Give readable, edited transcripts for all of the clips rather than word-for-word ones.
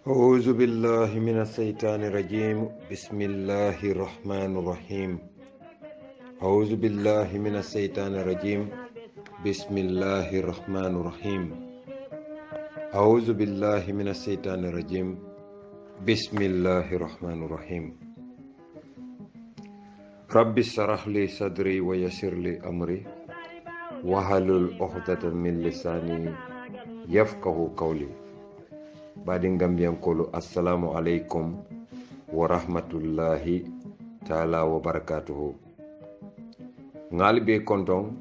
أعوذ بالله من الشيطان الرجيم بسم الله الرحمن الرحيم أعوذ بالله من الشيطان الرجيم بسم الله الرحمن الرحيم أعوذ بالله من الشيطان الرجيم بسم الله الرحمن الرحيم رب اشرح لي صدري ويسر لي أمري واحلل عقدة من لساني يفقه قولي Badin Gambiyankolu assalamu alaikum wa rahmatullahi ta'ala wa barakatuhu. Ngali be konton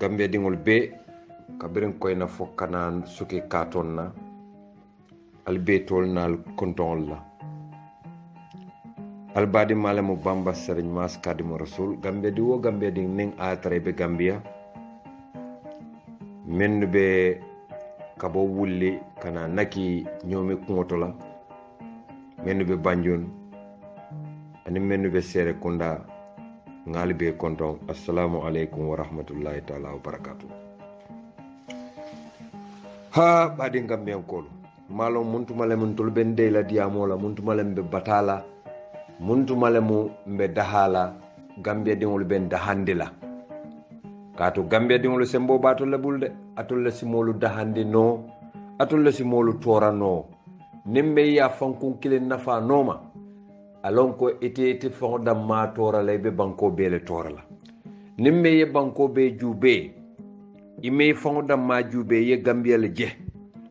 Gambia dingol be kabirin koyna fokkanan suke katon na albe tolnal konton la albadi malamu bamba serigne mas kadimu rasul Gambia di wo Gambia ding ning atare be Gambia men be kabo wulli kana naki ñoomi kuŋoto la mennu be banjun ani mennu be sere kunda ngali be konton assalamu alaikum wa rahmatullahi ta'ala wa barakatuh. Ha badi Gambiyankolu malo muntumale mun tol ben de la diamola muntumale be batala muntumale mu be dahala Gambia dingol ben dahandila kato Gambia dingol sembo bato la bulde atolle simolu dahande no atolle simolu tora no nimbe ya fankun kilen nafa noma alon ko ite fonda ma tora lebe banko bele tora la nimbe ye banko be jube ime fonda ma jube ye Gambia le je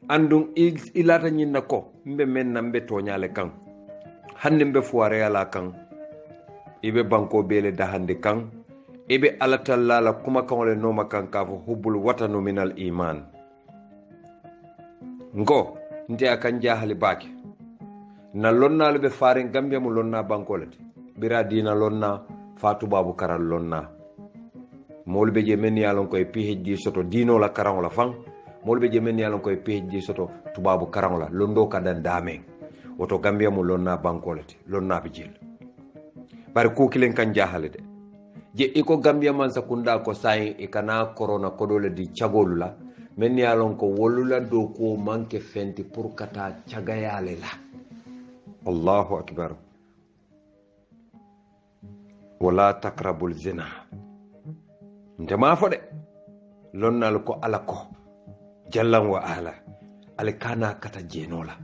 andum ilata nyinna ko mbe men nambe tonyale kan hande mbe fuare ala kan ibe banko bele dahande kan ibe alatalla la kuma kawle noma kan kafo hubbul watanu minal iman ngo nte akan jahali bake na lonna be farin Gambia mu lonna bankolati bira dina lonna fatu babu karal lonna molbe je men yalon koy PhD soto dino la karan la fan molbe je men yalon koy PhD soto tubabu karan la londo kadan dame woto Gambia mu lonna bankolati lonna be jil bar ko kilen kan jahali de je iko Gambia man sakunda ko sai ikana corona kodole di chagolu la men yalon ko wolula do ko manke fenti pour kata chagayale la Allahu akbar wala taqrabul zina ndema fode lonnal ko alako jallan wa ala alkana kata jenola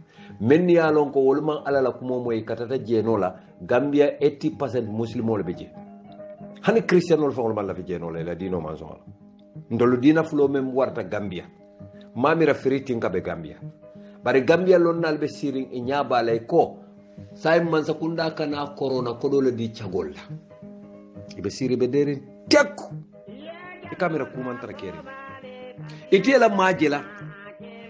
men yalon ko wolman alala ko moy kata jenola Gambia 80% muslimol be je hani christianol fawol malla fi jeno la dino man so ndolu dina fulo mem warta Gambia mamira firitin ka be Gambia bari Gambia lonnal be sirin e nyabalay ko say man sakunda kana corona ko dole di chagol la ibe siri be dere tekku e kamera kuman tara kere itela majela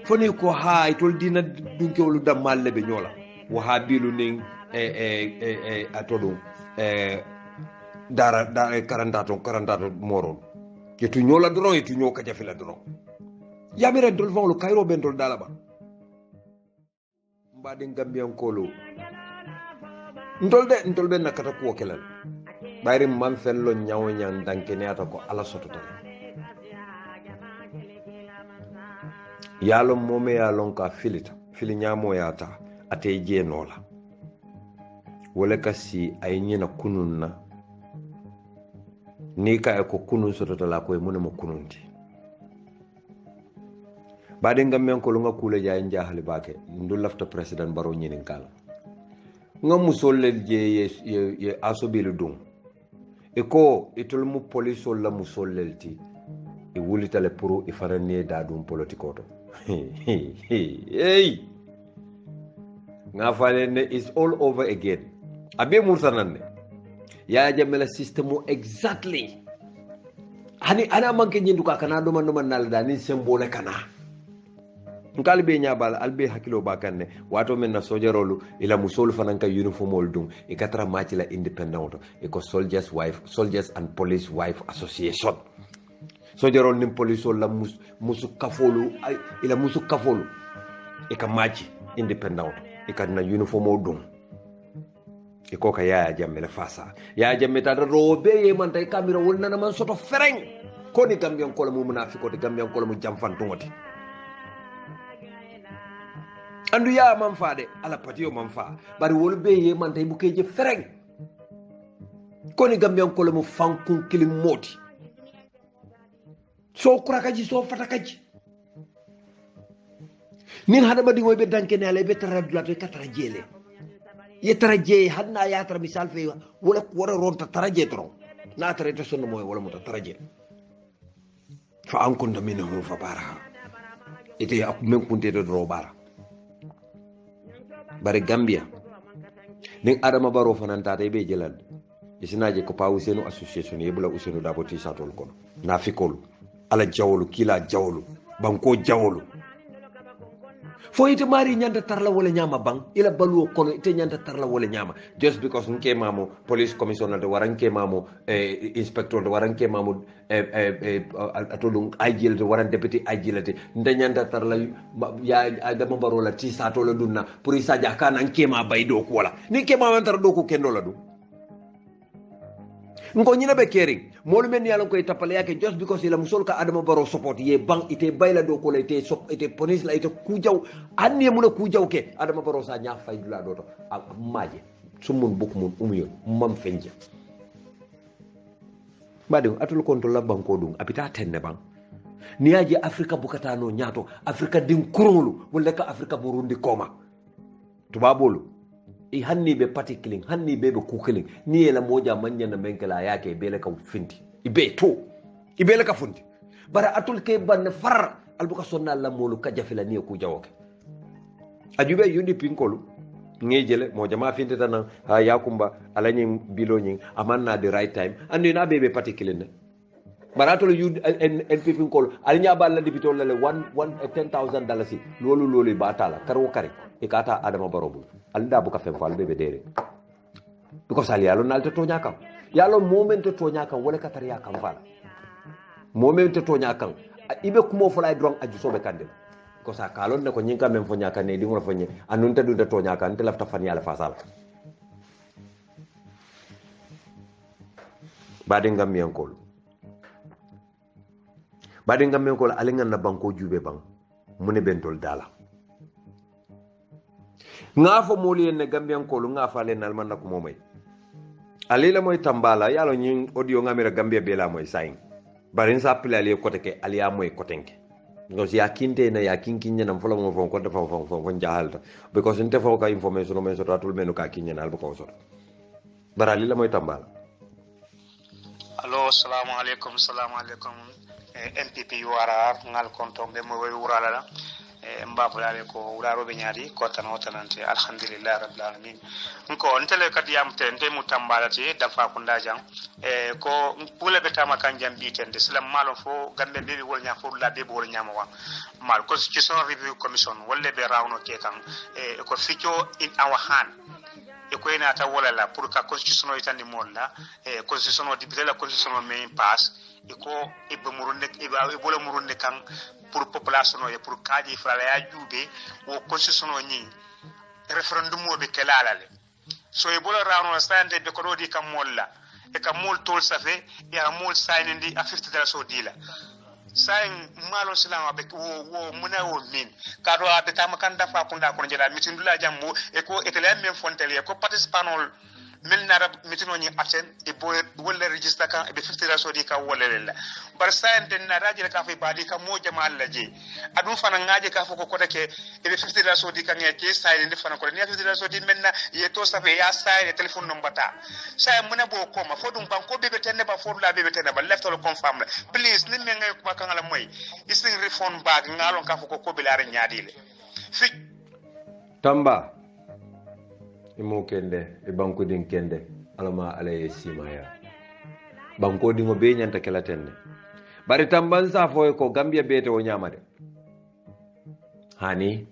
foni ko ha itol dina dunke wolu damal be nyola wahabilu ning atodum dara karandato moron yetu nyola doron yetu nyoka jafila doron yamire dol fawlo kayro ben dol dalaba mbade Gambiyankolu ndol ben nakata ko kelal bayri man fello nyaaw nyaan dankene ata ko ala soto tan yalo mome yalon ka fili nyaamo yata ate je nola wala kasi ay nyina kununna ni ka ko kunun soto la ko mun mo kunundi bade Gambiyankolu nga kule jaay njahali bake ndu lafta president baro nyinin kala nga musollel je ye asobilu dum e ko itul mu police la musollel ti e wulitale pour e farane da dum politiko to hey nga falene is all over again abe mursanane ya jamela system exactly hani ana manke nyindu ka kana do man nalda ni symbole kana nkal be nyabal albe hakilo bakanne wato men na sojarolu ila musol fanan ka uniformol dum e katra match la independent e ko soldiers and police wife association sojarol nim police la musu kafolu ila musu kafolu e ka match independent e ka na uniformol dum e ko ka Yaya Jammeh la fasa Yaya Jammeh ta robe ye man tay kamera wol nana man soto fereng ko ni Gambiyankolu mu munafiko te Gambiyankolu mu jamfantungoti andu ya man fa de ala patio man fa bari wolu be ye man tay bu kay je fereng koni gambian ko le mo fankun kilim moti so kurakaji so fatakaji nin hada badi moy be danke ne ale be tara dulate katara jele ye tara je hadna ya tara misal fe wala wara ronta tara je toro na tara to sonno moy wala mo tara je fa an kunta minhu fa bara ite ak men kunte do bara bari Gambia nin Adama Barrow fananta tay be jelal isinaje ko pawu senu association yebula usenu daboti satol kono na fikol ala jawlu kila jawlu banko jawlu fo ite mari nyanda tarla wala nyama bang ila baluo kono ite nyanda tarla wala nyama just because nke mamo police commissioner de waranke mamo inspector de waranke mamo atolung IGL de waran deputy IGL de nda nyanda tarla ya Adama Barrow la ti satol dunna pour isa jakana nke ma baydo ko wala ni ke ma wantar do ko kendo la do ngo ñina be kering molu men yalla koy tapale yake just because ila musol ka Adama Barrow support ye bang ite bayla do ko la ite ite police la ite ku jaw anni mu na ku jaw ke Adama Barrow sa nya fay dula do to maaje sumun buk mun umuyo mam fenje badu atul konto la banko dum apita tenne bang ni yaji Afrika bukata no nyato Afrika din kurulu wala ka Afrika burundi koma tubabolu i hanni be particular hanni be kukiling ni ela moja manya na menkela yake bele ka finti ibe to ibele ka funti bara atul ke ban far albuka sonna la molu ka jafila ni ku jawoke ajube yundi pinkolu ngejele moja ma finti tan ha yakumba alani bilo nyin amanna the right time andi na be particular ne bara atul yud NPP pinkolu alinya balla dibito la $10,000 lolu batala karo kari ikata Adama Barrow alda buka fen fal bebe dere because ali yalo nalta to nyakam yalo moment to nyakam wala katar yakam fal moment to nyakam ibe kumo fulay drong aju sobe kande ko sa kalon ne ko nyinka men fo nyaka ne di ngoro fo nye anun ta dunda to nyakam te lafta fan yalla fasal bade ngam yankol ali ngan na banko jube bang mune bentol dala nga fo moli en Gambian ko nga fa len alman nak momay ali la moy tambala yalo nyi audio ngamira Gambia be la moy sayin barin sa pile ali ko teke ali ya moy ko tenke because ya kinte na ya kinkinya nam folo mo fon ko defa fon jahalta because inte fo ka information men so tatul menu ka kinya na alba ko so barali la moy tambala allo assalamu alaikum MPP wara ngal konto be mo way wurala la mbapulale ko wurarobe nyaadi ko tan wotanante alhamdulillah rabbil alamin ko ntele kadi yamte ndemu tambalati dafa ko ndajam ko pule betama kanjam bitende islam malo fo gambe bebi wol nya fo la bebi wol nya wa mal constitution review commission wolle be rawno ke kan ko ficho in our hand ko ina ta wala la pour ka constitution itandi molla constitution o dibite la constitution o main pass ko ibe murunde ibe bola murunde kan pour population o pour kaji fala ya jube o constitution o ni referendum o be kelalale so e bola rawno stande be ko dodi kam molla e kam mol tol safe ya mol sayndi a $50 so dila sayin malo silama be wo muna wo min kado abe tama kan dafa kunda ko jela mitindula jambo e ko etele men fontele ko participanol mel na rab mitino ni aten e boy wala register kan e be $50 so di ka wala lela bar sayin den na rajil ka fa badi ka mo jama alla je adu fana ngaje ka fa ko kotake e be $50 so di kan e ke sayin de fana ko ni $50 so di menna ye to safe ya sayin telephone number ta sayin muna bo ko ma fodum banko be tenne ba fodula be tenne ba left to confirm please ni men ngay ko kan ala moy isin reform bag ngalon ka fa ko bilare nyaadile fi tamba imo kende e banko din kende alama alaye simaya banko dingo be nyanta kala tenne bari tamban sa foy ko Gambia bete o nyamade hani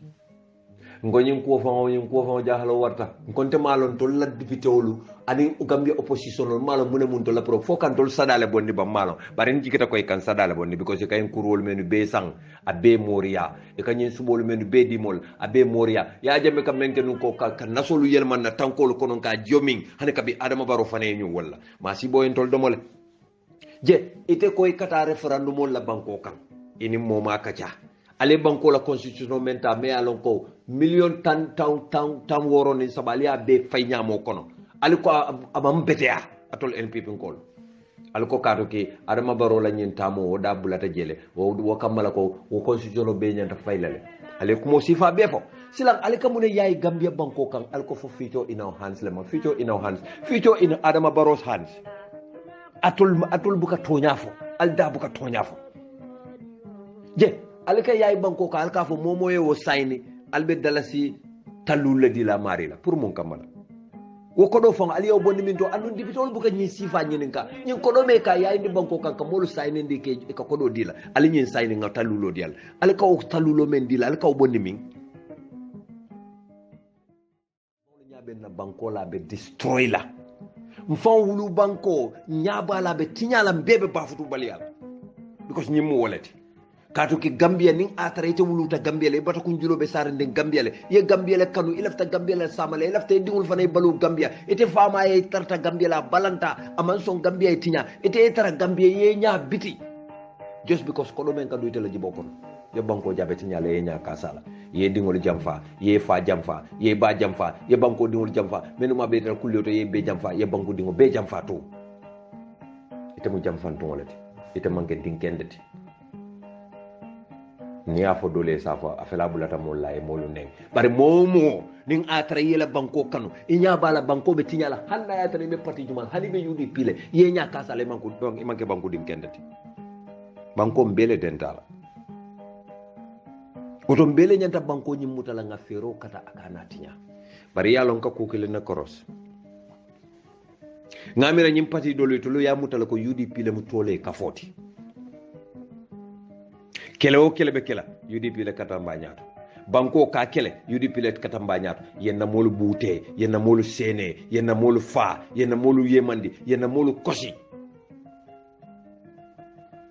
ngoñin ko fa jahalo warta konte malon to laddi pitewlu ani Gambia opposition malon mune mun to la pro fokan tol sadale bonni ba malon bari ni jikita koy kan sadale bonni because kay kurol menu be sang abe moria e kanyin subol menu be dimol abe moria ya jame kam men ken ko ka nasolu yelman na tankol konon ka joming hani ka bi Adama Barrow fane ñu wala ma si boyen tol domole je ite koy kata referendum la banko kan ini moma kacha ale banko la constitution menta me alon ko million tan woro ni sabali be fay nyamo kono ali ko abam betea atol NPP ngol ali ko kato ki adama baro la nyin tamo o da bulata jele wo kamala ko wo constitution be nyanta faylale ale ko mo sifa be fo silang ali kamune yayi Gambia banko kan al ko fo future in our hands le ma future in our hands future in adama baro's hands atul buka tonya fo al da buka tonya fo je alika yayi banko ka alka fo momo ye wo sayni albe dalasi talul di la mari la pour mon kamala wo ko do fon aliyo bonni min to andun dibitol buka nyi sifa nyin ka nyin ko do me ka yayi di banko kan ka molu sayni ndi ke ko do dila ali nyin sayni nga talulo dial alika o talulo men dila alika o bonni min nyabe na banko la be destroy la mfan wulu banko nyaba la be tinyala mbebe bafutu baliyal because nyimu wolati kato ki Gambia ning atarete wuluta Gambia le bata kun julobe sare nden Gambia le ye Gambia le kanu ilafta Gambia le samale ilafta dingul fanay balu Gambia ete fama ye tarta Gambia la balanta aman son Gambia tinya ete tara Gambia ye nya biti just because kono men kadu ite la jibokon ye banko jabe tinya le ye nya kasala ye dingol jamfa ye fa jamfa ye ba jamfa ye banko dingol jamfa menuma be tan kulyoto ye be jamfa ye banko dingo be jamfa to ite mu jamfan to wolati ite manke dinkendeti ni afo dole safa afela bulata molla e molu nen bare momo ning atra yela banko kanu inya bala banko be tinyala hanna ya tane be parti jumal hani be yudi pile ye nya kasale manko manke banko dim kendati banko mbele dentala oto mbele nyanta banko nyimutala nga fero kata akana tinya bare yalon ka kokele na koros ngamira nyim parti dole to lo ya mutala ko yudi pile mu tole ka foti kele o kele be kela UDP le katamba ñaato banko ka kele UDP le katamba ñaato yenna molu buute yenna molu sene yenna molu fa yenna molu yemandi yenna molu kosi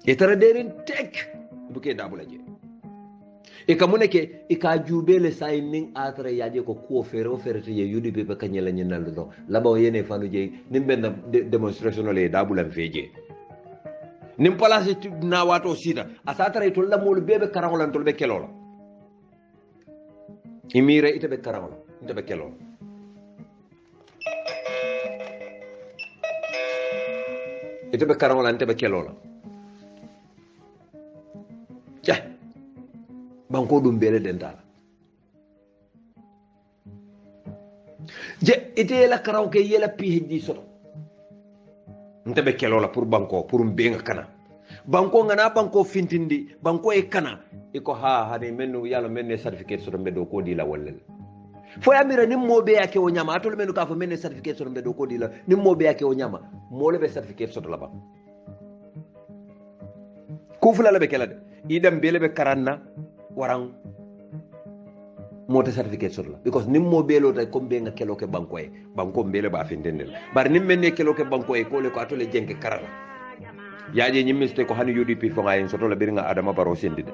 e tara derin tek buke dabula je e kamune ke e ka jubele say ning atra yaje ko ko fere o fere te UDP be kanyela nyinal do laba yene fanu je nimbe na demonstration le dabula feje nim place na wato sita asatara to la mol bebe karangolan to be kelola imire ite be karangola ite be kelola ite be karangola ite be kelola ja banko dum bele dentala je ite la karawke yela PhD soto ntebe kelola pour banko pour mbenga kana banko ngana banko fintindi banko e kana iko ha hade menu yalo menne certificate so mbe do ko dila wallel fo yamira nim mobe yake o nyama atol menu ka fo menne certificate so mbe do ko dila nim mobe yake o nyama mole be certificate so la ba ku fula la be kelade idam bele be karanna warang mota certificate so la because nim mobe lo tay ko mbenga kelo ke banko e banko mbele ba fintendel bar nim menne kelo ke banko e ko le ko atole jenke karala yaaje nyimmiste ko hani UDP fo ngayen soto la biringa adama baro sendide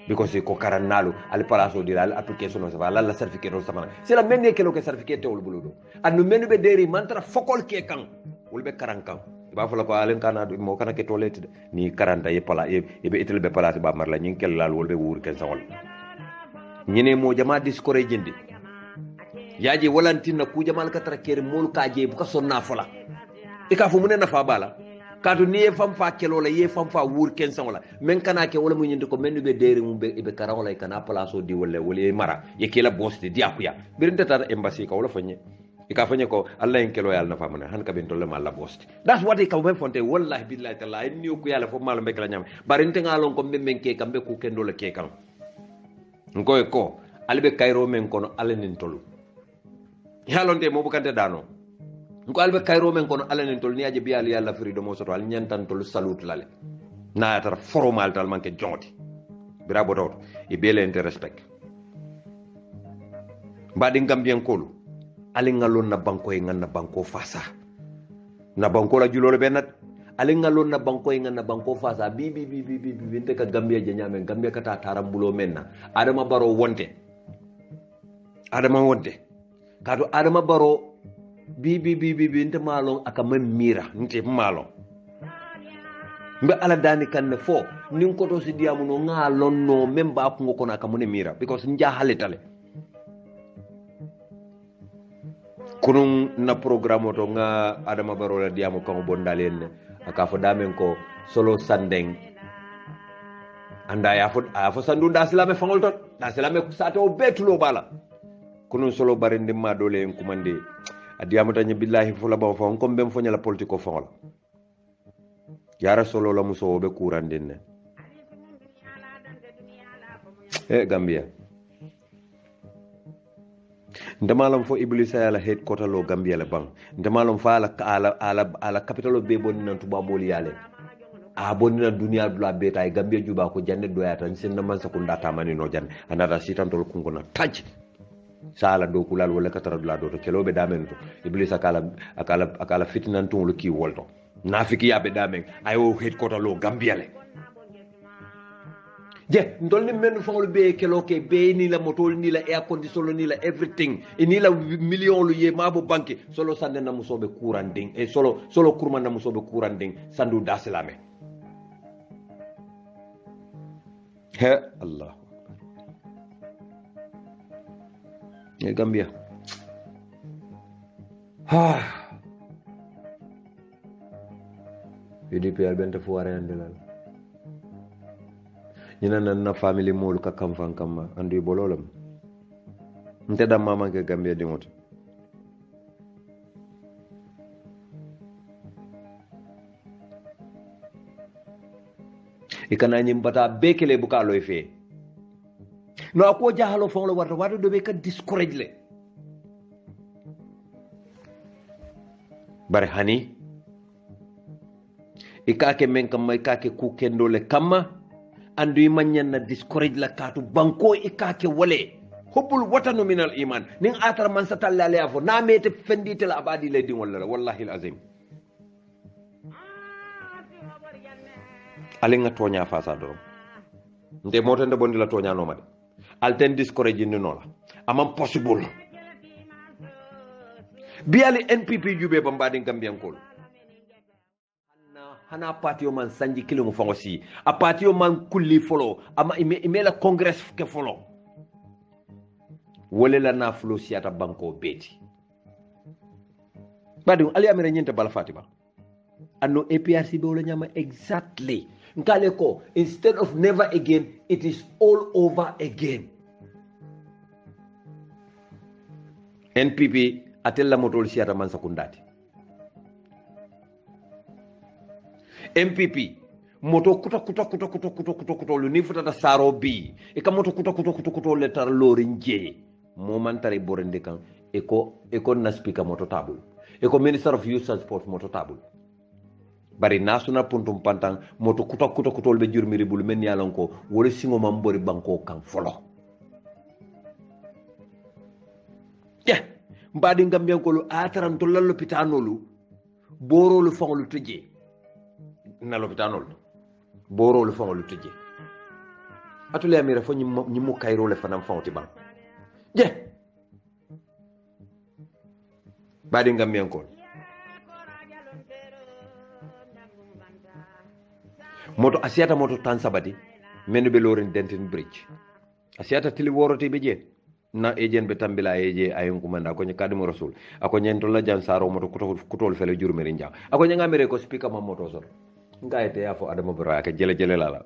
because ko karannalu al palaso dira al application so la la certificate on samana c'est la menne kelo ke certificate wol buludo andu menu be deri mantra fokol ke kan wol be karan kan ba fa la ko alen kana mo kana ke tolete ni karanta ye pala e be etel be pala ba marla nyin kel lal wol be wur ken sawol ñene mo jama discourage jindi yaaje walantina ku jamal ka tara kere mol ka je bu ka sonna fola e ka fu mun na fa bala kaatu ni ye fam fa kelo la ye fam fa wur ken san wala men kana ke wala mu ñindi ko men be deri mu be kara wala kana place di wala wala mara ye kela boss di akuya birinta tar embassy ka wala fanye e ka fanye ko Allah en kelo yalla na fa mun han ka bin tolle ma la boss that's what e ka ben fonte wallahi billahi taala en ni ko yalla fo malo be kala nyam barinte ngalon ko men ke kambe ku kendo la ke kan ngoy ko albe kayro men kono alanin tolu yalonte mo bukante dano ko albe kayro men kono alanin tolu ni aje bial yalla freedom mo soto al nyantan tolu salut lale na tar formal tal manke jongoti bira botot e bele inte respect badi ngambien kolu ali ngalon na banko e nganna banko fasa na banko la julolo benat ali ngalon na banko e nganna banko fasa bi binte ka gambia je nyame gambia kata tarambulo menna adama baro wonte kado adama baro bi nte malon aka man mira nte malon mbe ala dani kanne fo nin koto si diamu no nga lonno même ba ko ngoko na kamune mira because nja halitale kunun na programme to nga Adama Barrow la diamu kan bondalen aka fo damen ko solo sandeng anda ya fo sandu da silame fangol to da silame sato betulo bala kunun solo barindi ma dole en kumande adiamu tanya billahi fo la ba fo ko mbem fo nyala politiko fangol yara solo la muso be kurandin Gambia ndamalam fo Iblisa yala headquarter lo Gambia la bang ndamalam fa ala capital be bonni nan tuba boli yale a bonni nan dunia dula beta Gambia juba ko janne doyata sen man sakunda tamani no janne anata sitantol kungona taj sala do kulal wala katara dula do to kelobe damen to Iblisa akala fitnan to lu ki wolto nafiki yabe damen ayo headquarter lo Gambia le je ndolni men fongol be keloke be ni la motol ni la air conditioner ni la everything ni la million lu ye mabo banki solo sande na musobe kuranding e solo kurma na musobe kuranding sandu dasilame he Allah e Gambia UDP albente fuare andelal ñina nan na family mol ka kam fan kam andu bololam nte da mama ke Gambia di mot ikana ñim bata bekele bu ka loy fe no ko jahalo fon lo warta wado do be ka discourage le bare hani ikake men kam may kake ku kendo le kama andu manyan na discourage la katu banko ikake wale hubul watanu min al iman nin atar man satalla le afo na mete fendite la abadi le din wala wallahi al azim alinga tonya fasa do nde moto nde bondi la tonya no made alten discourage ni no la amam possible biali NPP jube bambadi Gambian kol hana parti man sanji kilo mo fango si a parti man kulli folo ama ime la congress ke folo wole la na flo siata banko beti badi ali amere nyinte bala fatima anno APRC be wala nyama exactly nkale ko instead of never again it is all over again NPP atella motol siata man sakundati MPP moto kuta lu ni futa da saro bi e ka moto kuta le tar lori nje mo man tare borende kan eko na speaker moto table eko minister of youth and sport moto table bari national puntum pantang moto kuta be jurmiri bul men yalan ko wole singo mambori banko kan folo mbadi Gambia ko lu ataran to lallo pitanolu borolu fangolu tejje na l'hôpital boro le fon le tejje atule amira fo ñi mu kayro le fanam fawti ban je badi ngam mi ko moto asiata moto tan sabati menu be lorin dentin bridge asiata tili woroti be je na ejen be tambila eje ayun kumanda ko ni kadimo rasul ako nyento la jan saro moto kutol fele jurmeri nja ako nyanga mere ko speaker ma moto sor ngaye te yafo Adama Barrow ak jele lala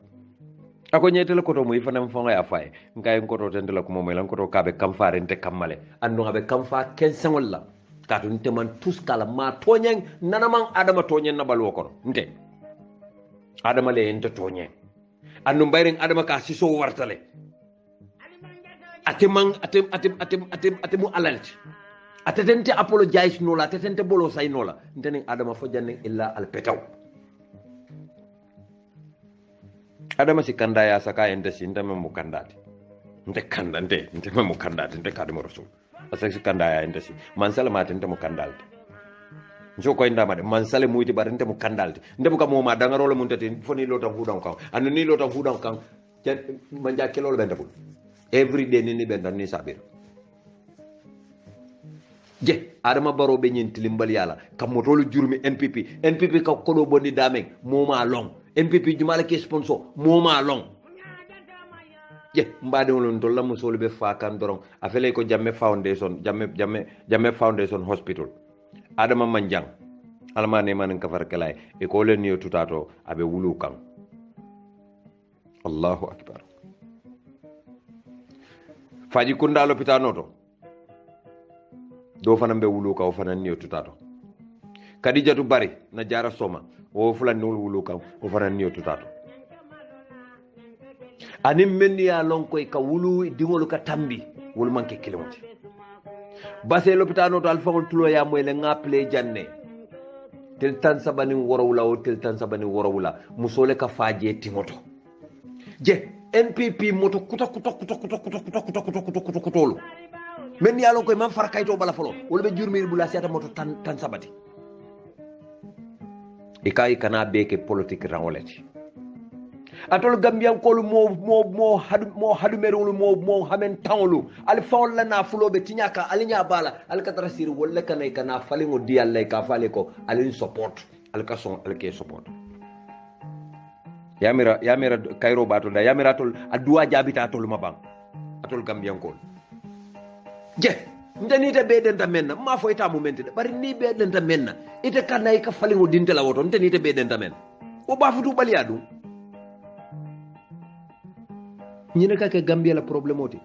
ako nyetele koto muy fanam fonga ya fay ngaye koto tendela ko momoy lan koto kabe kam faare nte kamale andu ngabe kam fa ken sangol la katu nte man tous kala ma toñen nanaman Adama toñen nabal wokono nte Adama le ente toñen andu mbayren Adama ka siso wartale atemu alalti atetente apologize no la atetente bolo say no la ntene Adama fo janne illa al petaw Adama si kanda ya saka ente si ente memu kandati nte kanda nte memu kandati nte kadimo rasul asa si kanda ya ente si mansala ma ente mu kandalti njo ko inda made mansale muyti bar ente mu kandalti nte bu ka mo ma dangaro le muntati foni lota hudan kan anu ni lota hudan kan manja kelol bendabul every day ni bendan ni sabir je Adama Barrow be nyin tilimbal yala kam motolu jurmi NPP ka kodo bonni dameng moma long NPP jumala ke sponsor moma long je mbade won to la musol be fa kan doron afele ko jamme foundation hospital adama manjang almane man ka farkalay e ko len yo tutato abe wulu kan Allahu akbar faji kunda l'hôpital to do fanan be wulu ka o fanan ni tutato kadijatu bari na jara soma o fulan ni wulu ka o fanan ni tutato anim men ya lon koy ka wulu dingol ka tambi wol manke kilomati base l'hôpital to alfawol tulo ya moy le ngaple janne tel tan sabani worowula o tel tan sabani worowula musole ka faje timoto je NPP moto kuta men yalon koy man far kayto bala folo wala be jurmir bula siata moto tan sabati e kay kana beke politique rawoleti atol gambian ko mo hadu merulu mo hamen tawlu al fawl lana fulobe tinyaka alinya bala al katrasir wala kana falingo dial ka fale ko alin support al kason al ke support yamira kayro bato da yamira tol adua jabita tol mabang atol gambian ko je ndani te be den menna ma fo ita moment de bari ni be den menna ite kanay ka falingo dintela woto ndani te be den men o ba futu baliadu ñine ka ke gambia la problème oti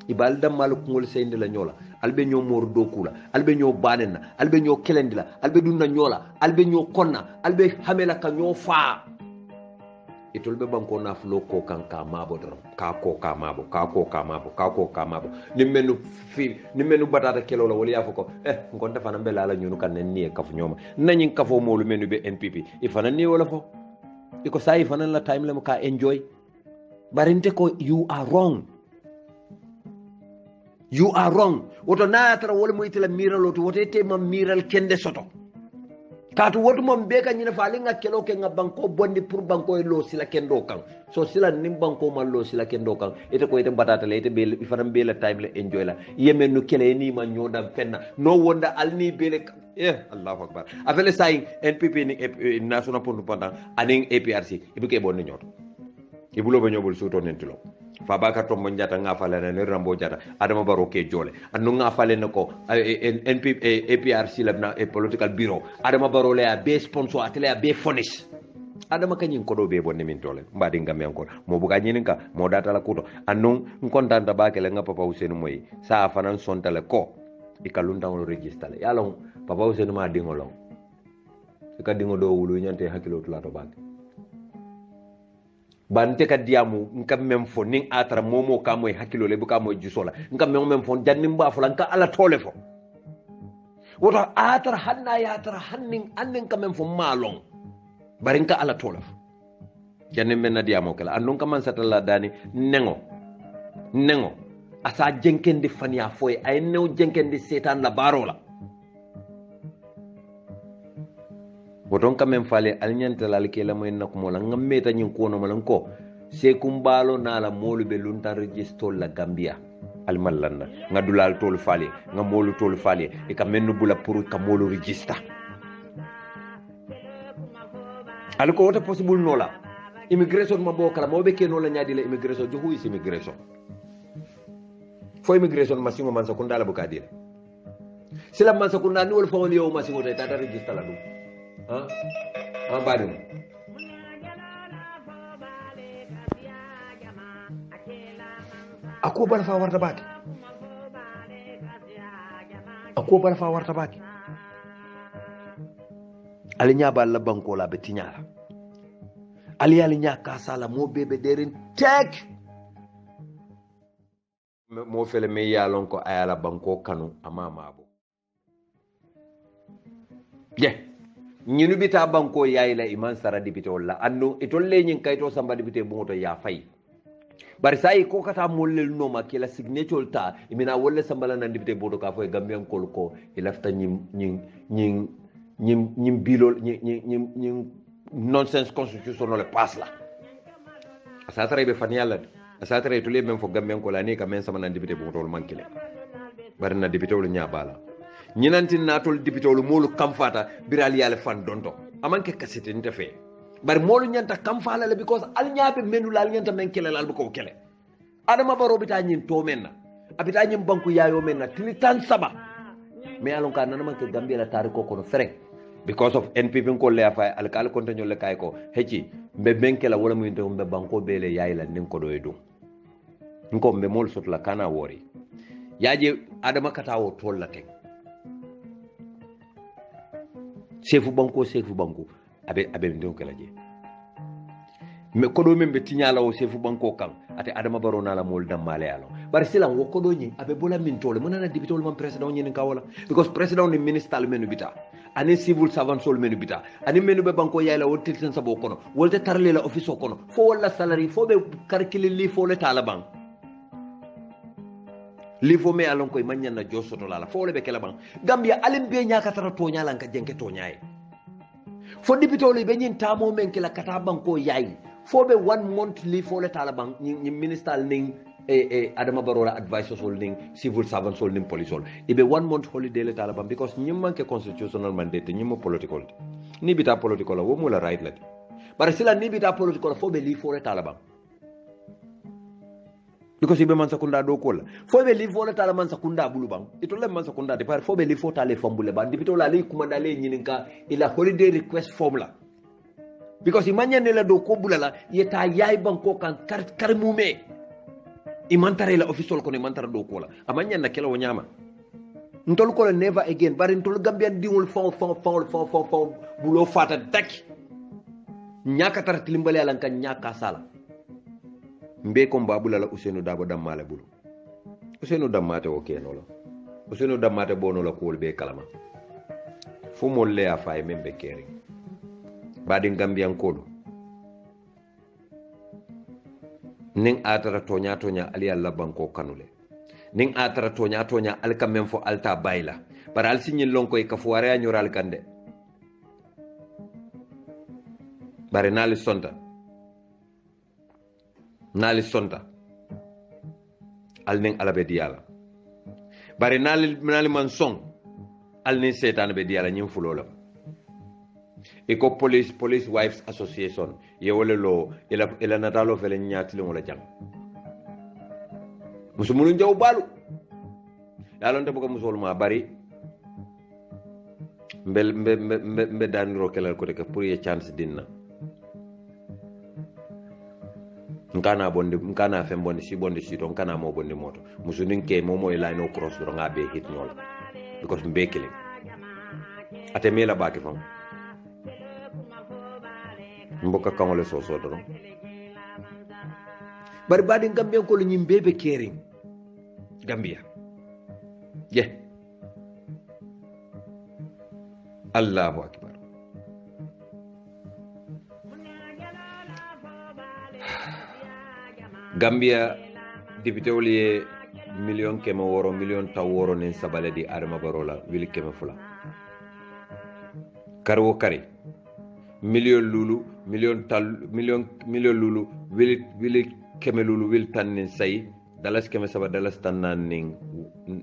ibal dam mal ko ngol seyndi la ñola albe ñoo mor dokula albe ñoo banena albe ñoo kelendi la albe dunna ñola albe ñoo konna albe hamela ka ñoo fa itol be banko na flo ko kan ka mabo dorom ka ko ka mabo ni menu batata kelo la wala ya fako ngon defa na mbela la ñunu kan ni ka fu ñoma nañi ka fo molu menu be NPP ifana ni wala fo iko sai fana la time la ka enjoy barinte ko you are wrong woto naatara wala mo itela miral to wote te mam miral kende soto kaatu woto mom be ka nyina faali nga kelo ke nga banko bondi pour banko e lo sila kendo kan so sila nim banko man lo sila kendo kan ite ko ite batata le ite be fanam be la time le enjoy la yemen no kele ni man nyoda fenna no wonda alni bele Allahu akbar afele saying NPP ni national pour pendant aning APRC ibuke bon nyoto ibulo ba ñobul suto nentilo fa baka tombo njata nga fale ne rambo jata adama baro ke jole anu nga fale ne ko NPP APRC labna e political bureau adama baro le a be sponsor atele a be fonis adama kanyin ko do be bonne min tole mbadi ngam yanko mo buga nyin ka mo data la kuto anu kontanta bake le nga papa Ousainou moy sa fanan sontale ko ikalunda on register le yalon papa Ousainou ma dingolo ka dingo do wulu nyante hakilo to la to bake bante ka diamu ngam mem fo ning atara momo ka moy hakilo le buka moy jusola ngam mem fo jannim ba fo lan ka ala tole fo woto atara hanna ya atara hannin annen kam mem fo malong barin ka ala tole fo jannim men na diamu kala andon kam man satalla dani nengo asa jenkendi fania foy ay new jenkendi setan la barola boton quand même fallait alnyanta la ke la moy nak mo la ngammeta nyin ko no malan ko se kumbalo na la molu be lunta register la Gambia al mallanna ngadulal tol fallait ngamolu tol fallait e ka mennu bula pour ka molu register al ko wota possible no la immigration ma bokala mo be ke no la nyaadi la immigration jo huyi immigration fo immigration ma singo man sa kundala bukadile sila man sa kundani wol fo yo ma singo tata register la dum badum ako bala fa warta baki alinya balla banko la be tinyala alinya ka sala mo bebe derin tek mo fele me yalon ko ayala banko kanu amama abo ñinu bita banko yayla iman sara dibite wala andu itolle nyin kayto samba dibite bungoto ya fay bari sai ko kata mollel no ma kila signature ta imina wolle sambala nan dibite bodo ka foy gambian kol ko ilafta ñim bilol ñim nonsense constitutional pass la asa tare be fan yalla asa tare to le men fo gambian ko la ni ka men sama nan dibite bungoto mankile bari na dibite wala nyabala ñinantin natol dipitolu molu kamfata biral yale fan donto amanke kasete nte fe bari molu nyanta kam fala le because al nyaabe menu la al nyanta men kele la ko kele adama baro bita nyin to menna abita nyin banku yayo menna tili tan saba me alon ka nana man ke gambia la tariko ko no fereng because of npp ko le afa al kal kontanyo le kay ko heci be benkela wala mu ndo be banko bele yayi la nin ko do edu nko be mol sot la kana wori yaje adama katawo tol la tek sefu banko abe ndo kala je me kodo men be tinyala o sefu banko kan ate adama baro na la mol dam male alo bar silan wo kodo nyi abe bola min tole mo nana dibitol man president nyi ka wala because president ni minister menu bita ani civil servant sol menu bita ani menu be banko yayla wotti sen sabo kono wolte tarle la office o kono fo wala salary fo be karkili li fo le taliban li fo me alon koy manyan na josoto la fo le be kala ban gambia alim be nyaaka tara to nyaala ka jenke to nyaay fo dibitol be nyin tamo men kala kata banko yayi fo be 1 month li fo le taliban ni minister ning adama barola advisor sol ning civil servant sol ning police sol ibe 1 month holiday le taliban because nyim manke constitutional mandate nyim political ni bita political wo mo la right la bare sila ni bita political fo be li fo le taliban because ibe man sakunda do ko la fo be li fo le taliban sakunda bulu bang ito le man sakunda de par fo be li fo tale fambule ba dibito la li kumanda le nyininka ila holiday request form la because imanya ne la do ko bulala yeta yaay banko kan kar mume imantare la official ko ne mantara do ko la amanya na kela wonyama ntol ko never again bari ntol gambian dingul fon bulo fata dak nyaka tar tilimbale ala kan nyaka sala mbe ko mbabula la Ousseynou Dabo damale bulu Ousseynou damate o keno la Ousseynou damate bono la ko be kalama fu mo le afa e membe keri badi gambian kodo ning atara tonya ali alla banko kanule ning atara tonya al kamem fo alta bayla par al sinyin lonko e kafuare a nyoral kande bare nali sonta al ning alabe diala bare nali man song al ning setan be diala nyim fulola iko police wives association ye wole lo ila natalo fele nyaati wala jang musumulu njaw balu yalon te buka musul ma bari mbe daniro kelal ko te pour ye chance dinna nkana fem bonde si to nkana mo bonde moto musunin ke momo e line cross do nga be hit nyol because mbe kele ate mela baake fam mboka kangole soso do bari badi gambia ko lu nyim bebe kering gambia Allahu akbar gambia député woli million keme woro million taw woro nen sabale di adama barola wili keme fula karwo kari million lulu million lulu wili keme lulu wil tan nin say dalas keme saba dalas tan nan nin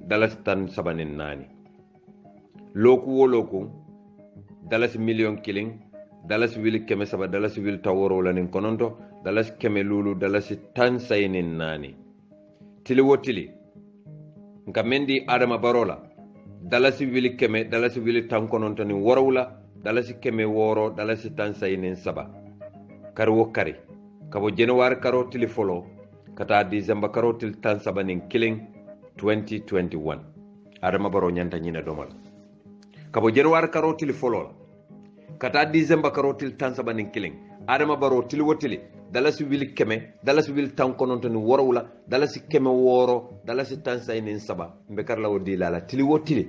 dalas tan saba nin nani loku wo loku dalas million killing dalas wili keme saba dalas wil taworo la nin kononto dalas keme lulu dalas tan say nin nani tili wo tili nka mendi adama barola dalas wili keme dalas wili tan kononto ni worowla dalasi keme woro dalasi tan sayinin saba kari wo kari kabo january karo tili folo kata december karo til tan saba nin killing 2021 adama baro nyanta nyina domal kabo january karo tili folo kata december karo til tan saba nin killing adama baro tili wotili dalasi wili keme dalasi wili tan kononto ni worowla dalasi keme woro dalasi tan sayinin saba mbe karla wodi lala tili wotili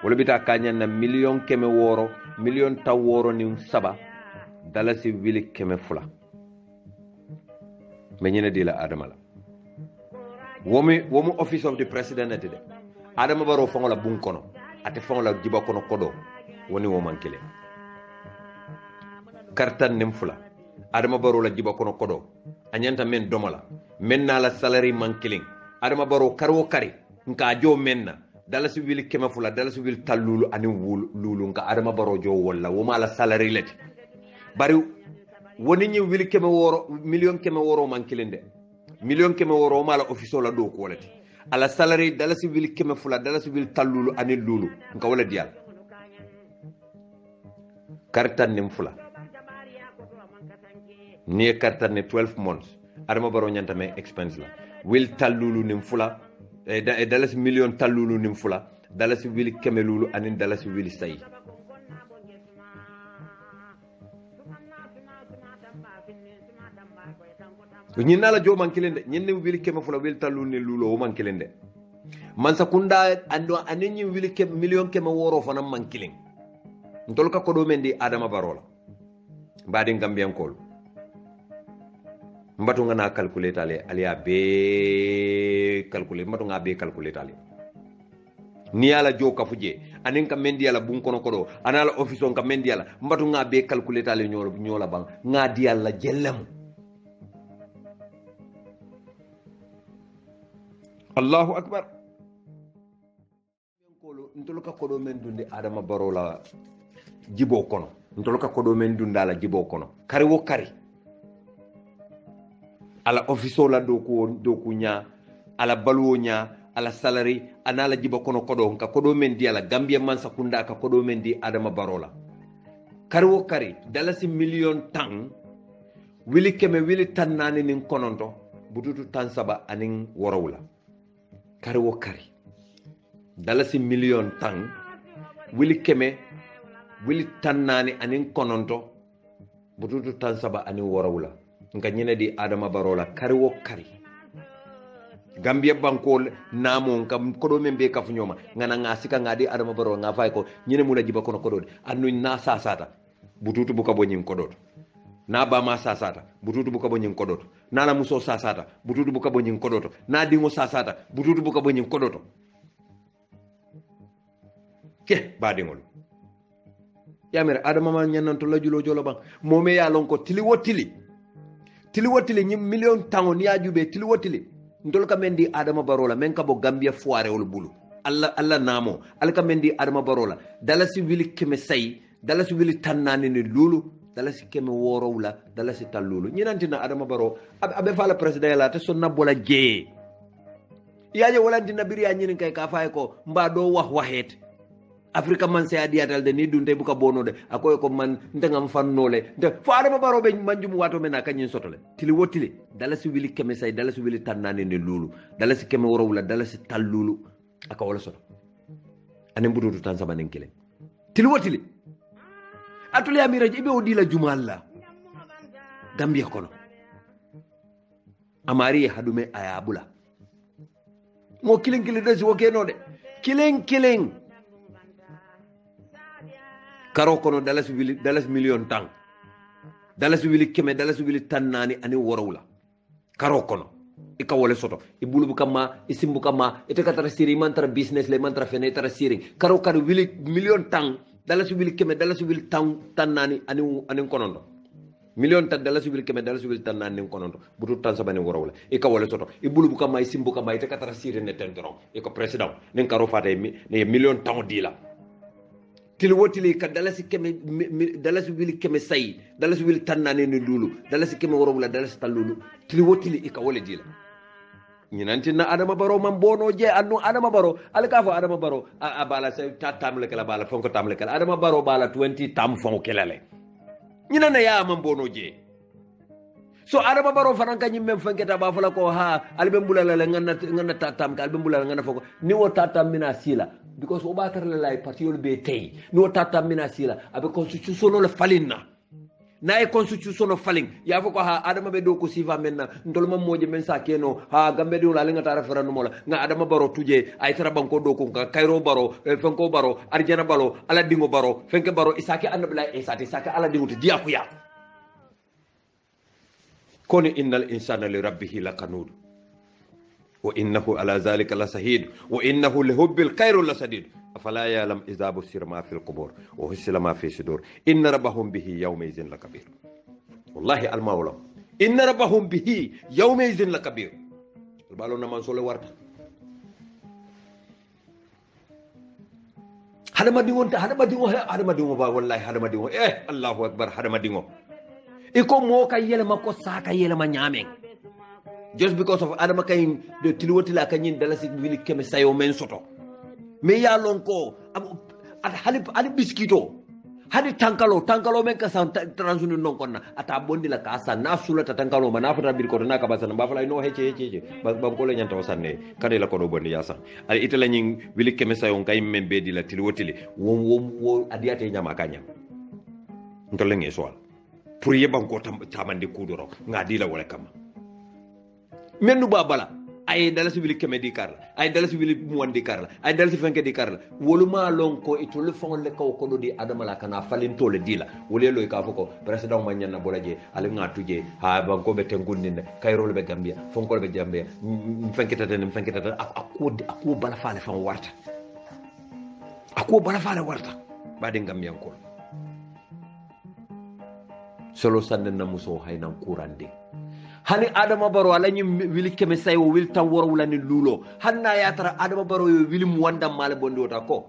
wala bita kanyan na million keme woro million taw woro ni saba dalasi wili keme fula menyene dila adama la womu office of the president ate de adama baro fongola bun kono ate fongola jiba kono kodo woni wo mankele kartan nem fula adama baro la jiba kono kodo anyanta men domala men na la salary mankiling adama baro karwo kari nka jo menna dalasi wili keme fula dalasi wili talulu ani lulu nka adama baro jo walla wo mala salary leti bari woni ñi wili keme woro million keme woro man kilinde million keme woro mala office la do ko walati ala salary dalasi wili keme fula dalasi wili tallulu ani lulu nka wala dial kartan nim fula ni kartan ne 12 months adama baro nyanta me expense la wil tallulu nim fula dalasi million tallulu nim fula dalasi wili keme lulu ani dalasi wili say ñin nala jo man kilende ñin ne wili keme fula wil tallu ne lulo man kilende man sa kunda ando anni wili keme million keme woro fana man kilen ntol ka ko do mendi adama barola mbadi ngambien kol mbatu nga na calculer tale aliya be calculer mbatu nga be calculer tale ni ala jo ka fuje anin ka mendi ala bun kono kodo anala office on ka mendi ala mbatu nga be calculer tale ñola bang nga di ala jellem Allahu akbar ntolu ka kodo men dundi adama barola jibo kono ntolu ka kodo men dundala jibo kono kari wo kari ala office la doku nya ala balwo nya ala salary anala jibo kono kodo ka kodo men di ala gambia man sakunda ka kodo men di adama barola kari wo kari dalasi million tang wili keme wili tan nani nin kononto bututu tan saba anin worawla kari wo kari dalasi million tang wili keme wili tan nani anin kononto bututu tan saba anin worawla nka ñene di adama barola kari wo kari gambia banko namo nka kodo men be kafu ñoma ngana nga sika nga di adama barola nga fay ko ñene mula jiba kono kodo anu na sasata bututu buka bo ñing kodo na ba ma sasata bututu buka bo ñing kodo na la muso sasata bututu buka bo ñing kodo na dingo sasata bututu buka bo ñing kodo ke ba dingol yamere adama ma ñananto la julo jolo ban momé ya lon ko tili wotili ñi million tango ni ajube tili wotili ndol ka mendi adama barola men ka bo gambia foire wol bulu alla namo al ka mendi adama barola dalasi wili keme say dalasi wili tannani ni lulu dalasi keme worowla dalasi tallulu ñi nantina adama baro abe fala president la te sonna bola je yaje wala dina biriya ñi kay ka fay ko mba do wax waxet afrika man se adiatal de ni dunte buka bono de akoy ko man ndangam fannole de fo adama baro be manjum wato mena kanyin sotole tili wotili dalasi wili keme say dalasi wili tannani ni lulu dalasi keme worowla dalasi tallulu aka wala soto anen bududu tan sabanen kile tili wotili atuli amira ibe odila jumalla gambia kono amari hadume ayabula mo kilen desi wokeno de kilen karo kono dalasi million tang dalasi wili keme dalasi wili tannani ani worowla karo kono ika wole soto ibulu bukama isimbu kama ite katara siri mantra business le mantra fene tara siri karo wili million tang dalasi wili keme dalasi wili tannani ani konondo million tan dalasi wili keme dalasi wili tannani ani konondo butu tan sabani worowla ika wole soto ibulu bukama isimbu kama ite katara siri ne tendro iko president nen karo fate ne million tang dila tili wotili ka dalasi keme dalasi wili keme say dalasi wili tannani ni lulu dalasi keme worowla dalasi tallulu tili wotili ika wole dila ñinantina adama baro man bono je annu adama baro alka fo adama baro a bala sa tatam le kala bala fonko tam le kala adama baro bala 20 tam fon kelale ñinana ya man bono je so adama baro faranka ñimmem fanketa ba fala ko ha albe mbulala le ngana tatam ka albe mbulala ngana foko ni wo tatam mina sila because o batar la lay patiyol be tay ni wo tatam mina sila abe constitution le falinna na e constitution falling ya foko ha adama be do ko sifa menna ndol mam moje men sa keno ha gambe do la nga ta referendum la nga adama baro tuje ay tara banko do ko ka kayro baro fenko baro arjana baro ala dingo baro fenke baro isaki annabla isati saka ala dingo diya ko ya kon innal insana li rabbih laqanud wa innahu ala zalika lasahid wa innahu lihubbil khair lasadid afala ya'lam idha busira ma fil qubur wa husila ma fi sudur inna rabbahum bihi yawma idhin lakabir wallahi al mawla inna rabbahum bihi yawma idhin lakabir balo na man sole warta hadama dingo ba wallahi hadama dingo allahu akbar hadama dingo iko mo ka yelema ko saka yelema nyamen just because of adama kay de tilwotila kanyin dalasi wili keme sayo men soto me ya lon ko hali biskito hadi tankalo men ka san transunu non konna ata bondi la ka sa na sulata tankalo mana fata bil ko na ka basana ba fala no hece ba ko le nyanta wasanne kade la ko do bondi ya san ali itala nyin wili keme sayo kay men be di la tilwotili wo adiate nyama kanya ntolle ngi soal pour yeban ko tamande kudoro ngadi la wala kama mennu babala ay dalasi wili keme di karla ay dalasi wili muwandi karla ay dalasi fenke di karla woluma lon ko itol fon le ko do di adama la kana falin tole dila wole loy ka foko president ma nyanna bolaje ale ngatuje ha ba ko be tengundinde kayrol be gambia fon ko be gambia fenke tata akko bala fale fon warta akko bala fale warta ba de gambian ko solo sande na muso haynan kurande hani adama baro alani wili keme sayo wil tan woro wulani lulo hanna ya tara adama baro yo wili mu wanda male bondi wota ko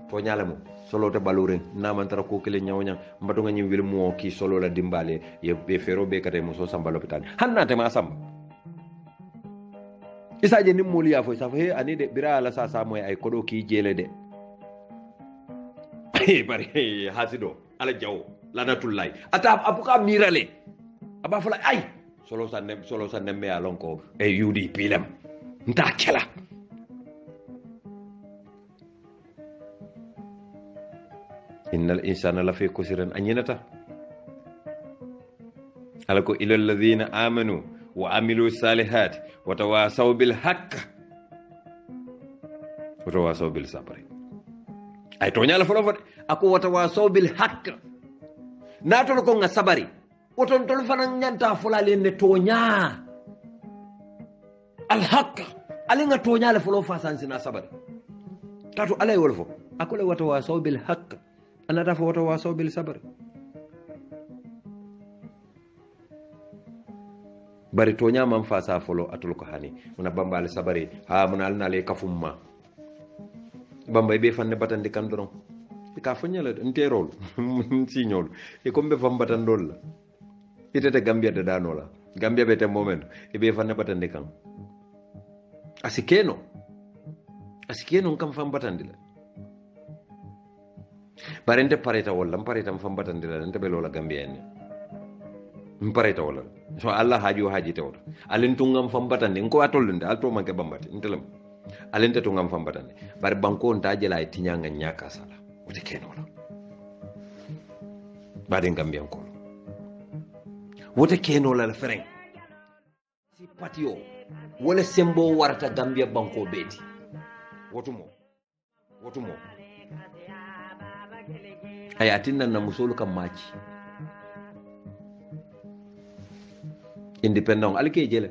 to nyala mo solo te baluren na man tara ko kele nyawnya mbato nga wili mu ki solo la dimbale ye be fero be kate mo so samba l'hôpital hanna te ma samba isa je nim moli ya fo sa he ani de bira la sa moy ay kodo ki jele de bari hasido ala jaw lanatullahi ata apuka mirale aba fala ay solo sa nemme alon ko e UDP lem nta kela innal insana la fi kusran anyinata alako ilal ladhina amanu wa amilu salihati wa tawasaw bil haqq wa tawasaw bil sabr ay to nyala folo fode ako wa tawasaw bil haqq natolo ko nga sabari oton tol fanan nyanta fulale ne tonya al haqq alinga tonya le folo fasan sina sabari tato alay wolfo akole wa tawasaw bil haqq anata fo wa tawasaw bil sabr bari tonya man fasa folo atul ko hani muna bambale sabari ha muna alna le kafumma bambay be fanne batandi kan doron ka fanyala nterol signol e kombe fambatan dol la itete gambia de danola gambia bete moment e be fanne batandi kan asikeno kam fambatandi la barente pareta wala pareta fambatandi la nte be lola gambia en pareta wala so allah haji tewto alen tungam fambatandi ko atollunde alto manke bambati ntelam alen te tungam fambatandi bar banko nta jela e tinyanga nyaka sala wote kenola bade gambian ko wote kenola la fereng si patio wala sembo warata gambia banko beti wotumo ayatin na musulu kam maci independent alke jele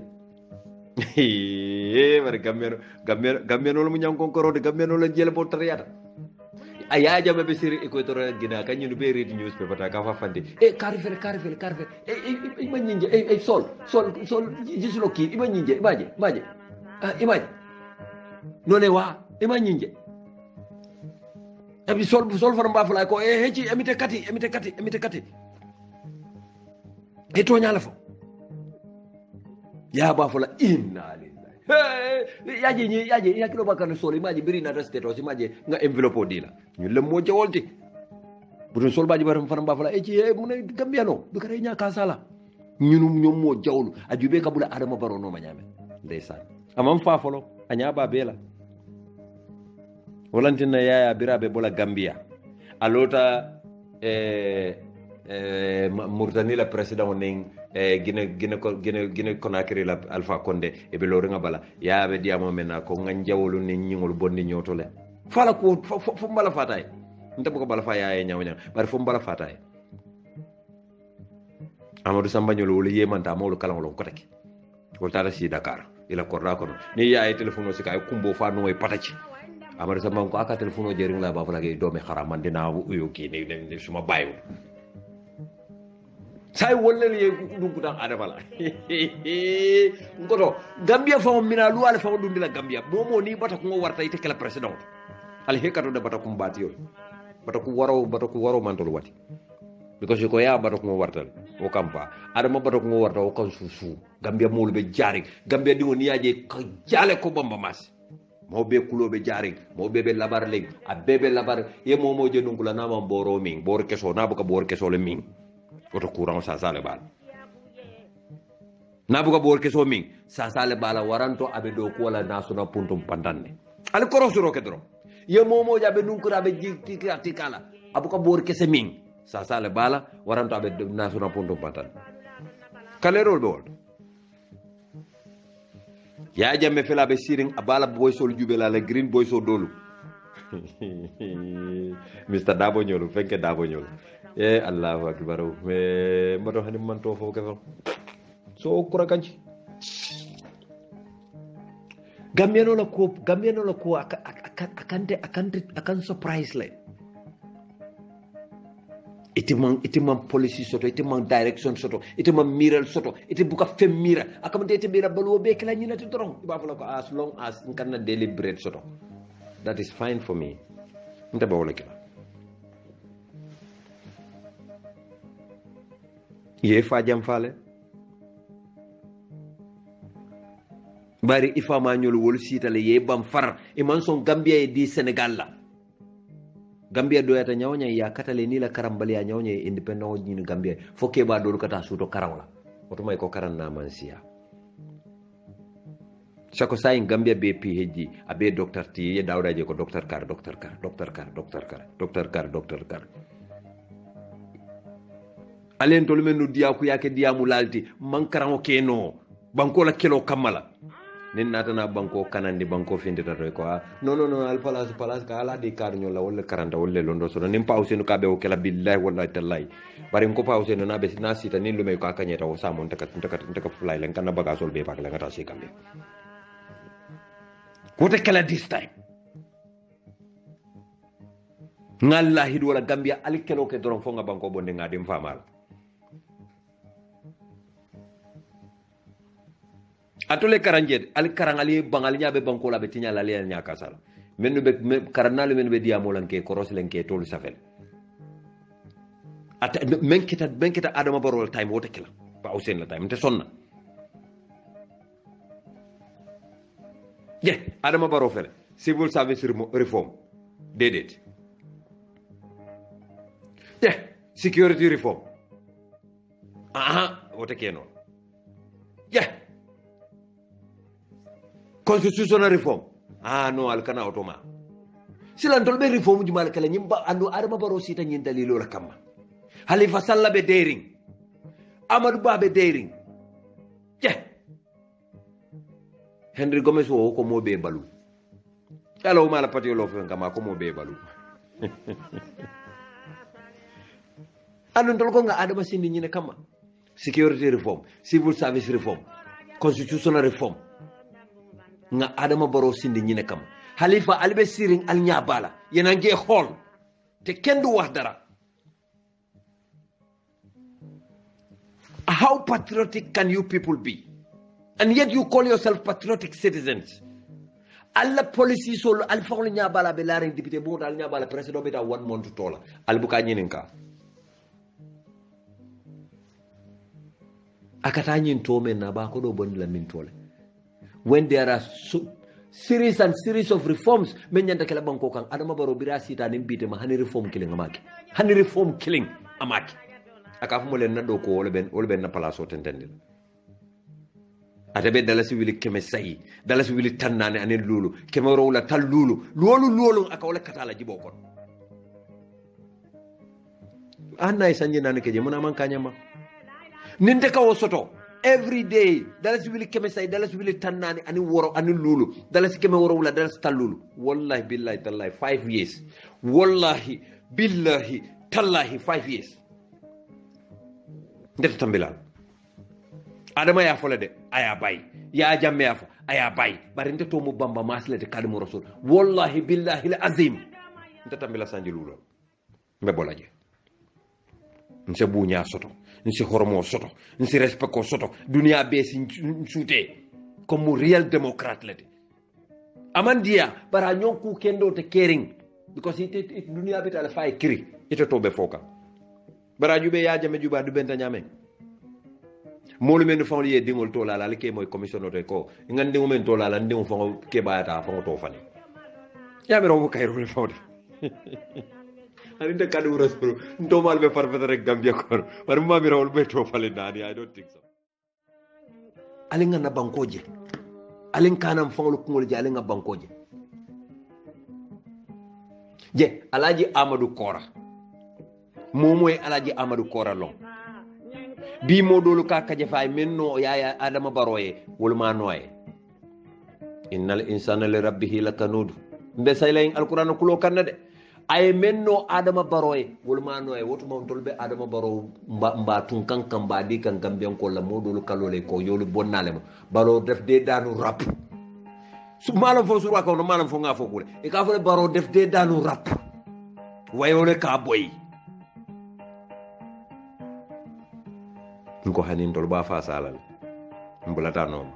bare gambian wala mu nyam konkoro de gambian wala jele bo tariyata aya jabe be siri equatorial gina kanyu be read newspaper ta ka fa fande carvel iba nyinje sol jisulo ki iba nyinje ibaje none wa iba nyinje abi sol fara mbafala ko heci emite kati to nyala fo ya bafala inna yaje yakilo bakano soli maji biri na restato si maji nga envelope dila ñu le mo jawolti bu sol baji baram fana bafala mu ne gambiano du kare nya ka sala ñunum ñom mo jawlu ajube kabula adama baro no ma ñame ndeysan amam fa folo anya ba bela volantina yaya birabe bola gambia alota Mauritanie la président ning Guinée Conakry la Alpha Condé e be loringa bala ya be diamo mena ko nganjawolu ni nyingol bonni nyotole fala ko fo mbala fatay nta ko bala fa yaye nyawnya bari fo mbala fatay Amadou Samba nyolo wala yemanta mawlu kala ngol ko taki ko tara si Dakar ila korda ko ni yaye telephone si kay kumbo fa no e pataci Amadou Samba ko aka telephone jering la ba fala ge do me xaraman dina uyo ki ne suma bayu say wollel ye dum dan adabala ngoto gambia fa mina lu ala fa dum dila gambia momo ni bata ko warta ite kala president al hekato de bata ko mbati yo bata ko waro mantol wati because ko ya batok mo wartal o kampa adama batok mo warta o kan susu gambia mo be jari gambia di woni yaje ko jale ko bamba mas mo be kulo be jari mo be labar leg a bebe labar ye mo je nungula na ma boro min bor keso na buka bor keso le min oto courant sa sale bal na buka bor keso min sa sale bala waranto abe do ko la nasuna puntum pandanne al korosuro kedro ye mo jabe nunkura be tikala abuka bor kese min sa sale bala waranto abe nasuna puntum pandan kalerol be wol ya jamme fela be siring abala boy sol jubela la green boy so dolu Mr Dabo ñolu fenke Dabo ñolu Allahu akbar me mado hani man to fo kefal so kura kanci gambiano la ko akan surprise le ite man policy soto ite man direction soto ite man miral soto ite buka fem mira akamante ite mira baluwo be kala nyina ti torong iba fala ko as long as nkanna deliberate soto that is fine for me nta bawla kila ye fa jam fale bari ifa ma ñol wol sitale ye bam far e man son gambia e di senegal la gambia doyata ñawña ya katale ni la karambali ya ñawña independent o ñini gambia fo ke ba dolu kata suto karaw la oto may ko karan na man siya sako say gambia be phd abe docteur ti ye dawda je ko docteur kar alen to men no diya ku yake diya mu lalti man karango keno banko la kelo kamala nin natana banko kanandi banko findita to ko non al palace ka ala di kar nyola wala karanta wala londo so nim pause no kabe o kala billahi wallahi tallahi bari ko pause no nabe na sita nin lumay ko akanyeta o samon taka fulay len kan baga sol be bak la ngata si kambe ko te kala this time ngallahi wala gambia al kelo ke doron fo nga banko bonde ngadi famal atole karanjed al karangali bangal nyabe banko la betinya la le nya kasala mennu be karanal mennu be diamo lanke koros lenke tolu safel ata menkita adama barol time wote kila ba usen la time te sonna adama baro fele civil service reform dedet security reform wote keno constitutional reform no alkana automa silan tolbe reform jumal kala nyimba andu adama baro sita nyin dalilo la kamma halifa salla be daring amadou ba be daring henry gomez wo ko mo be balu alo mala patio lo fen kama ko mo be balu andu tol ko nga adama sindi nyine kamma security reform civil service reform constitutional reform nga adama baro sindi ñine kam halifa albe siring al nyabala yena nge xol te kendu wax dara how patriotic can you people be and yet you call yourself patriotic citizens alla policy solo al fawlo nyabala be laare député bo dal nyabala president be ta 1 month tola al buka ñinin ka akata ñin to men na ba ko do bon la min tole when there are series of reforms men nyanta kala banko kan adama baro bira sita nim bite ma hani reform killing amaki aka fu mo len nado ko wala ben na place o tendende atabe dala si wili keme sayi dala si wili tannane anen lulu keme rowla tal lulu aka wala katala jibo kon anna e sanje nan ke je mona man kanyama ninde ka wo soto every day dalasi wili keme say dalasi wili tannani ani woro ani lulu dalasi keme woro wala dalasi talulu wallahi billahi tallahi 5 years wallahi billahi tallahi 5 years ndef tambila adama ya fola de aya bay ya jamme ya fo aya bay bari nte to mu bamba maslete kalimu rasul wallahi billahi al azim nte tambila sanji lulo mbe bolaje nse buña soto nsi hormo soto nsi respect ko soto dunia be si nsuute comme real democrat lede amandia bara nyonku kendo te caring because it dunia be tala fay kiri ito to be foka bara jube ya jame juba du benta nyame molu men fon liye dingol to la ke moy commission to ko ngandi mo men to la ndingo fon ke bayata fon to fani ya mi ro kayro le fawde ani de kadu rasul ndo mal be parfait rek gambia ko war ma mi rawol be to fale dani I don't think so alinga na bankoje alin kanam fon ko ngol je alinga bankoje je alaji amadou kora momoy alaji amadou kora long bi modolu ka kaje fay menno yaaya adama baroye wol ma noye innal insana li rabbih lakanud mbe saylayn alquran kulo kanade ay menno adama baroye wol ma noye woto mon tolbe adama baro mba tun kankan ba di kan gambian ko la modolu kalole ko yolu bonnale mo baro def de danu rap su malam fo surwa ko no malam fo nga fo kule e ka fo baro def de danu rap wayole ka boy ko hanin tol ba fa salal mbulata non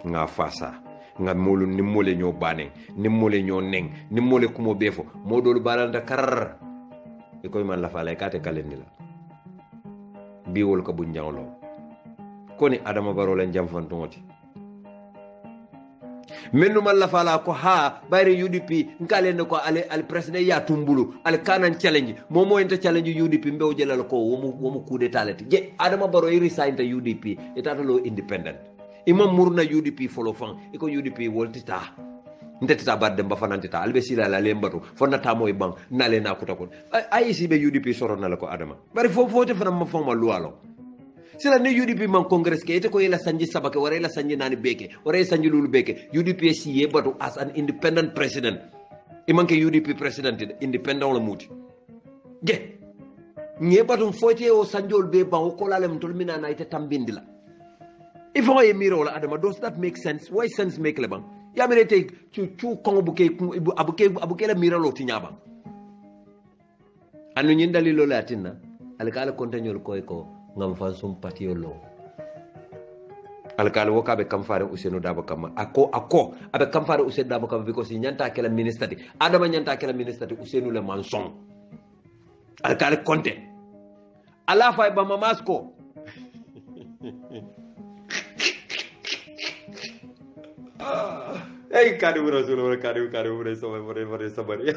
nga fasa nga molu ni mole ñoo bané ni mole ñoo neng ni mole kumo befo modolu balanda kar e koy man la fa lay kate kalendi la biwol ko bu ñawlo koni adama baro len jam fon tongoti mennu man la fala ko ha bayre UDP ngalen ko al president ya tumbulu al kanan challenge momo enta challenge UDP mbew jelal ko womu coup d'état lati je adama baro iri sainta UDP etata lo independent imam murna UDP folo fan iko UDP woltita ndetita badde mba fanantita albe sila la lembatu fonna tamo e bang nale na kuta ko ay si be UDP soro na la ko adama bari fo te fana ma fama lualo sila ne UDP man congress ke ite ko yela sanji sabake wara yela sanji nani beke wara yela sanji lulu beke UDP siye batu as an independent president iman ke UDP president independent la muti je nye batu foite o sanjol be ban ko la lem tol mina na ite tambindila if I am miro la adama does that make sense why sense make le ban ya mere te chu kongo abuke la miro lo tinyaba anu nyin dalilo latina alkala kontanyo ko ngam fan sum patio lo alkal woka be kam faare Ousainou Dabo Kama ako abe kam faare Ousainou Dabo Kama because nyanta kala ministre di adama nyanta kala ministre di Ousainou le manson alkal konte ala fay ba mamasko hey kadu rasul wala kadu wala sabari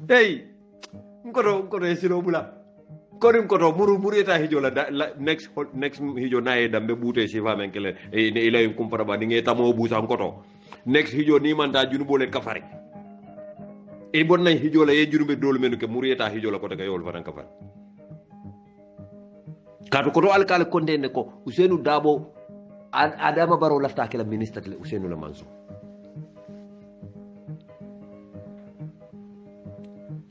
hey ngoro esilo bula korim koto muru eta hijo la next hijo nae dambe bute si fa men kele e ila kumpara ba dinge tamo busa ngoto next hijo ni manda junu bole kafari e bonna hijo la e junu be dol menu ke muru eta hijo la ko daga yol faran kafari kadu koto alkal konde ne ko Ousainou Dabo adama baro lafta kala ministre le Ousainou la manso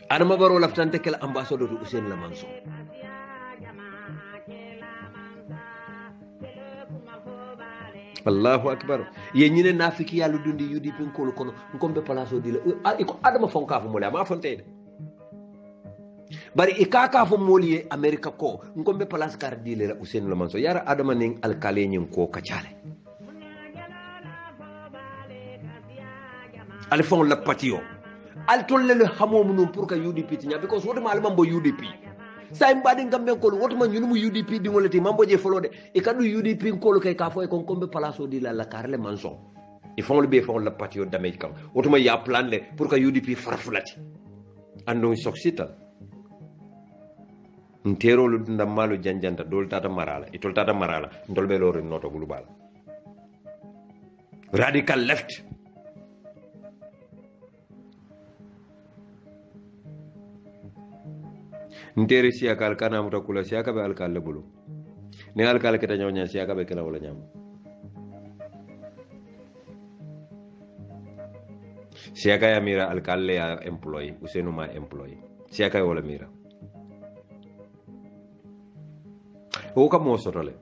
adama baro laftante kala ambassadeur de Ousainou la manso Allahu akbar ye ñine nafiki yalla dundi UDP ko kono ngombe place o dile ko adama fonka fo mole ma fontede bari ikaka fo moliye America ko ngombe place kar dile la Ousainou la manso yara adama ning alkale nyin ko kacale al fon la patio al tolle le hamom non pour que UDP tinya because woto mal mambo UDP say mbadi ngambe ko woto man ñunu UDP di ngolati mambo je folode e kadu UDP ko kay ka fo e kon kombe place o di la carle manson e fon le be fon la patio damage kam woto ma ya plan le pour que UDP farfulati ando soxita ntero lu ndamalu janjanta dol tata marala e tol tata marala ndol be lore noto global radical left ntere siaka alkana muta kula siaka be alkal bulu ne alkal keta nyonya siaka be kala wala nyam siaka ya mira alkal ya employee Ousainou ma employee siaka wala mira o kam mo sotole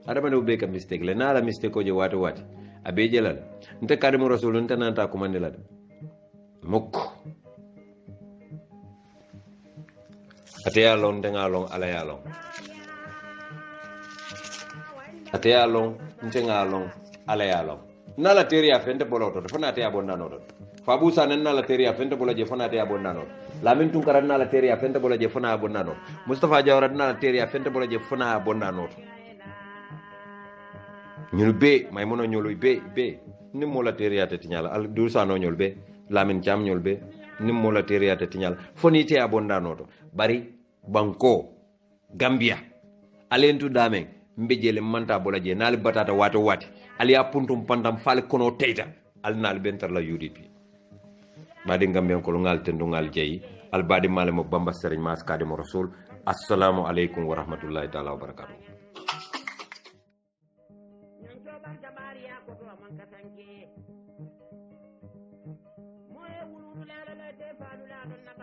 adama no be ka mistake le na la mistake ko je wati abe jelal nte kadimu rasul nte nanta ko mandela mukko ate ya long denga long ala ya long ate ya long nte nga long ala ya long nala teriya fente boloto fana te abonna no fabu sanan nala teriya fente bolaje fana te abonna no lamin tun karan nala teriya fente bolaje fana abonna no mustafa jawara nala teriya fente bolaje fana abonna no ñul be may mono ñulu be ni mo la teriya te tinyala al du sano ñul be lamin cham ñul be ni mo la teriya te tinyala foni te abonna no bari banko gambia alentu damen mbejele manta bolaje nal batata wato wati ali ya puntum pandam fal kono teita al nal bentar la UDP badi ngambe ko ngal tendu ngal jeyi al badi male mo bamba serigne mas kadim rasul assalamu alaykum wa rahmatullahi ta'ala wa barakatuh moye wulu la la de fa la